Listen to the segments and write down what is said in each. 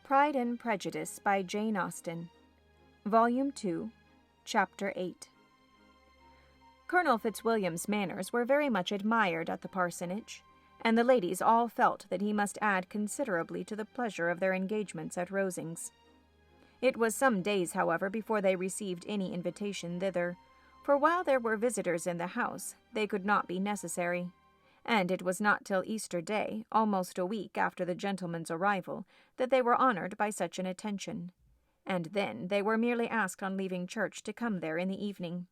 Pride and Prejudice by Jane Austen, Volume 2, Chapter 8. Colonel Fitzwilliam's manners were very much admired at the parsonage, and the ladies all felt that he must add considerably to the pleasure of their engagements at Rosings. It was some days, however, before they received any invitation thither, for while there were visitors in the house, they could not be necessary, and it was not till Easter Day, almost a week after the gentlemen's arrival, that they were honored by such an attention, and then they were merely asked on leaving church to come there in the evening.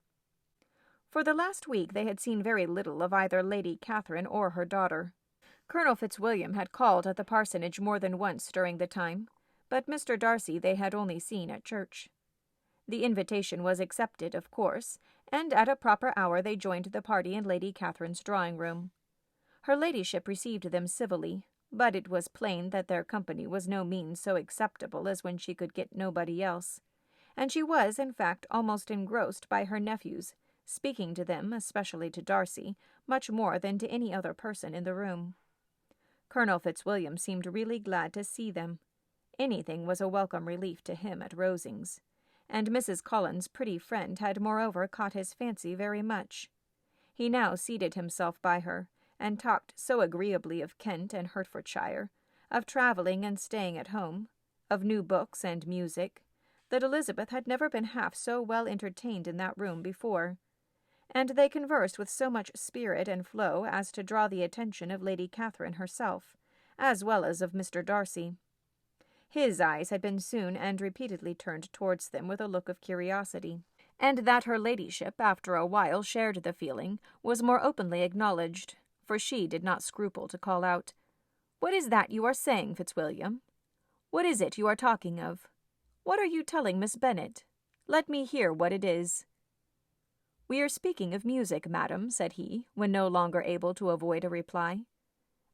For the last week they had seen very little of either Lady Catherine or her daughter. Colonel Fitzwilliam had called at the parsonage more than once during the time, but Mr. Darcy they had only seen at church. The invitation was accepted, of course, and at a proper hour they joined the party in Lady Catherine's drawing-room. Her ladyship received them civilly, but it was plain that their company was no means so acceptable as when she could get nobody else, and she was, in fact, almost engrossed by her nephews, speaking to them, especially to Darcy, much more than to any other person in the room. Colonel Fitzwilliam seemed really glad to see them. Anything was a welcome relief to him at Rosings, and Mrs. Collins's pretty friend had moreover caught his fancy very much. He now seated himself by her, and talked so agreeably of Kent and Hertfordshire, of travelling and staying at home, of new books and music, that Elizabeth had never been half so well entertained in that room before, and they conversed with so much spirit and flow as to draw the attention of Lady Catherine herself, as well as of Mr. Darcy. His eyes had been soon and repeatedly turned towards them with a look of curiosity, and that her ladyship, after a while, shared the feeling, was more openly acknowledged, for she did not scruple to call out, "What is that you are saying, Fitzwilliam? What is it you are talking of? What are you telling Miss Bennet? Let me hear what it is." "We are speaking of music, madam," said he, when no longer able to avoid a reply.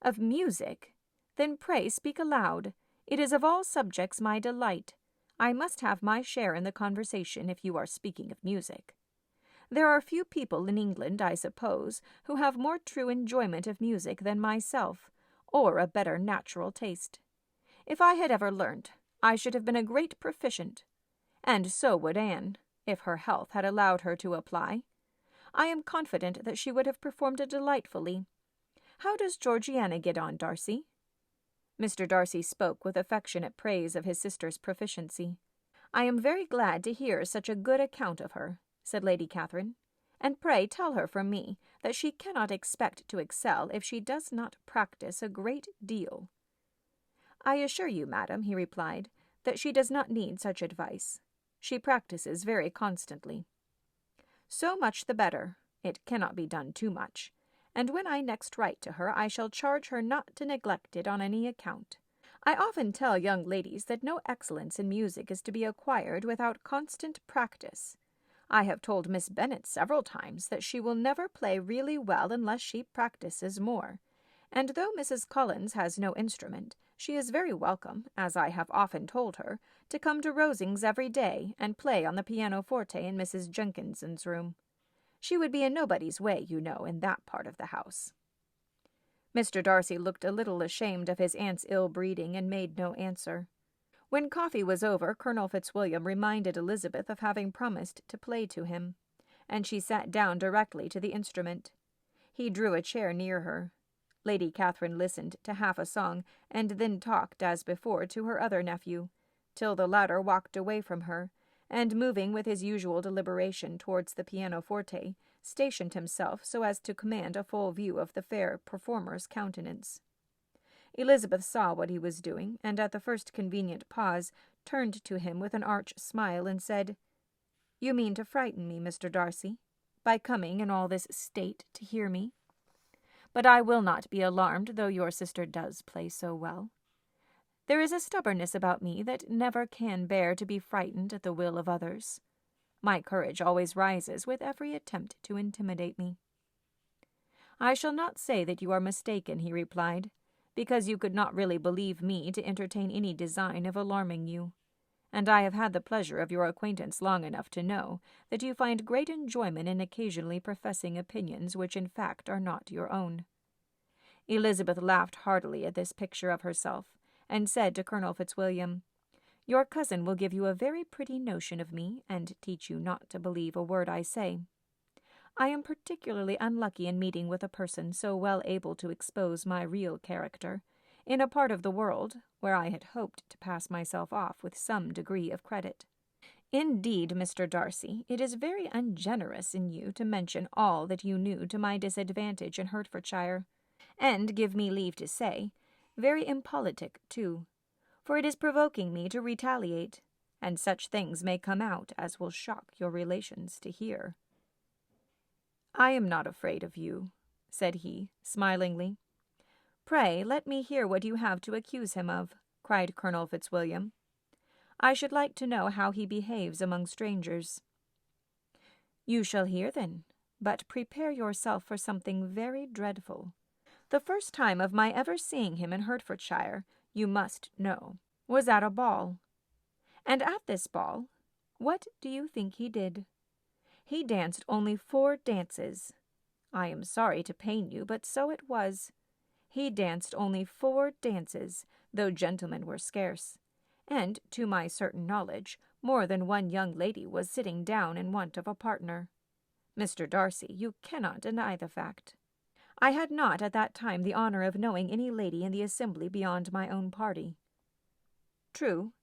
"Of music? Then pray speak aloud. It is of all subjects my delight. I must have my share in the conversation if you are speaking of music. There are few people in England, I suppose, who have more true enjoyment of music than myself, or a better natural taste. If I had ever learnt, I should have been a great proficient, and so would Anne, if her health had allowed her to apply. I am confident that she would have performed delightfully. How does Georgiana get on, Darcy?" Mr. Darcy spoke with affectionate praise of his sister's proficiency. "I am very glad to hear such a good account of her," said Lady Catherine, "and pray tell her from me that she cannot expect to excel if she does not practice a great deal." "I assure you, madam," he replied, "that she does not need such advice. She practices very constantly." "So much the better. It cannot be done too much, and when I next write to her I shall charge her not to neglect it on any account. I often tell young ladies that no excellence in music is to be acquired without constant practice. I have told Miss Bennet several times that she will never play really well unless she practices more, and though Mrs. Collins has no instrument, she is very welcome, as I have often told her, to come to Rosings every day and play on the pianoforte in Mrs. Jenkinson's room. She would be in nobody's way, you know, in that part of the house." Mr. Darcy looked a little ashamed of his aunt's ill-breeding and made no answer. When coffee was over, Colonel Fitzwilliam reminded Elizabeth of having promised to play to him, and she sat down directly to the instrument. He drew a chair near her. Lady Catherine listened to half a song, and then talked, as before, to her other nephew, till the latter walked away from her, and moving with his usual deliberation towards the pianoforte, stationed himself so as to command a full view of the fair performer's countenance. Elizabeth saw what he was doing, and at the first convenient pause turned to him with an arch smile and said, "You mean to frighten me, Mr. Darcy, by coming in all this state to hear me? But I will not be alarmed, though your sister does play so well. There is a stubbornness about me that never can bear to be frightened at the will of others. My courage always rises with every attempt to intimidate me." "I shall not say that you are mistaken," he replied, "because you could not really believe me to entertain any design of alarming you, and I have had the pleasure of your acquaintance long enough to know that you find great enjoyment in occasionally professing opinions which in fact are not your own." Elizabeth laughed heartily at this picture of herself, and said to Colonel Fitzwilliam, Your cousin will give you a very pretty notion of me, and teach you not to believe a word I say. I am particularly unlucky in meeting with a person so well able to expose my real character, in a part of the world where I had hoped to pass myself off with some degree of credit. Indeed, Mr. Darcy, it is very ungenerous in you to mention all that you knew to my disadvantage in Hertfordshire, and, give me leave to say, very impolitic too, for it is provoking me to retaliate, and such things may come out as will shock your relations to hear. I am not afraid of you, said he, smilingly. Pray, let me hear what you have to accuse him of, cried Colonel Fitzwilliam. I should like to know how he behaves among strangers. You shall hear, then, but prepare yourself for something very dreadful. The first time of my ever seeing him in Hertfordshire, you must know, was at a ball. And at this ball, what do you think he did? He danced only 4 dances. I am sorry to pain you, but so it was. He danced only 4 dances, though gentlemen were scarce, and, to my certain knowledge, more than one young lady was sitting down in want of a partner. Mr. Darcy, you cannot deny the fact. I had not at that time the honour of knowing any lady in the assembly beyond my own party. True,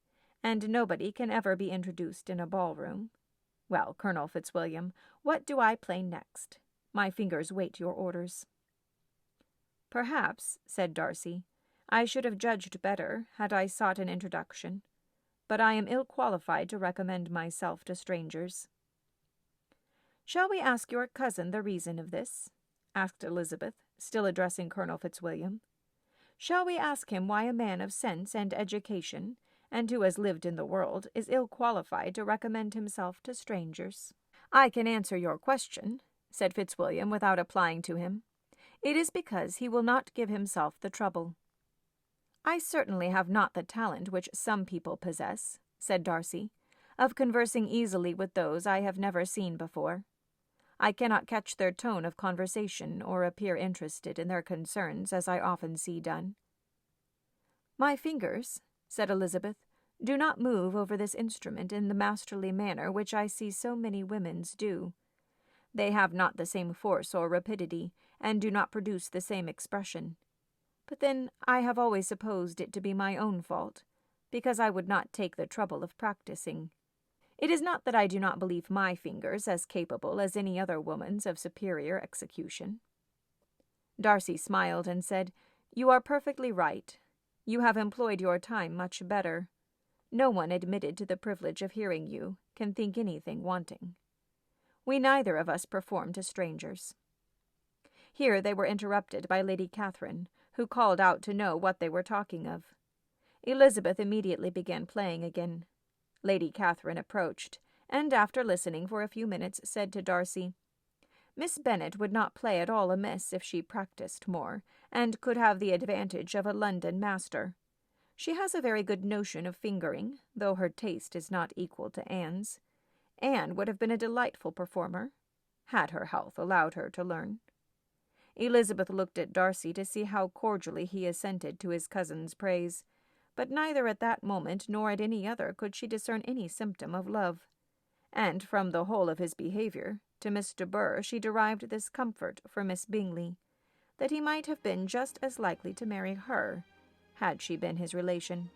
and nobody can ever be introduced in a ballroom. Well, Colonel Fitzwilliam, what do I play next? My fingers wait your orders. Perhaps, said Darcy, I should have judged better had I sought an introduction, but I am ill qualified to recommend myself to strangers. Shall we ask your cousin the reason of this? Asked Elizabeth, still addressing Colonel Fitzwilliam. Shall we ask him why a man of sense and education, and who has lived in the world, is ill qualified to recommend himself to strangers? I can answer your question, said Fitzwilliam without applying to him. It is because he will not give himself the trouble. I certainly have not the talent which some people possess, said Darcy, of conversing easily with those I have never seen before. I cannot catch their tone of conversation or appear interested in their concerns as I often see done. My fingers, said Elizabeth, do not move over this instrument in the masterly manner which I see so many women's do. They have not the same force or rapidity, and do not produce the same expression. But then I have always supposed it to be my own fault, because I would not take the trouble of practicing. It is not that I do not believe my fingers as capable as any other woman's of superior execution. Darcy smiled and said, You are perfectly right. You have employed your time much better. No one admitted to the privilege of hearing you can think anything wanting. We neither of us perform to strangers. Here they were interrupted by Lady Catherine, who called out to know what they were talking of. Elizabeth immediately began playing again. Lady Catherine approached, and after listening for a few minutes said to Darcy, Miss Bennet would not play at all amiss if she practised more, and could have the advantage of a London master. She has a very good notion of fingering, though her taste is not equal to Anne's. Anne would have been a delightful performer, had her health allowed her to learn. Elizabeth looked at Darcy to see how cordially he assented to his cousin's praise, but neither at that moment nor at any other could she discern any symptom of love, and from the whole of his behaviour to Miss de Bourgh she derived this comfort for Miss Bingley, that he might have been just as likely to marry her, had she been his relation.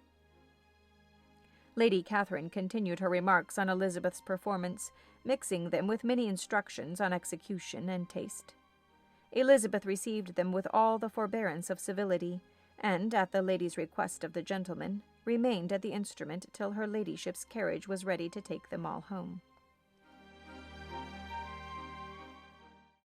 Lady Catherine continued her remarks on Elizabeth's performance, mixing them with many instructions on execution and taste. Elizabeth received them with all the forbearance of civility, and, at the lady's request of the gentleman, remained at the instrument till her ladyship's carriage was ready to take them all home.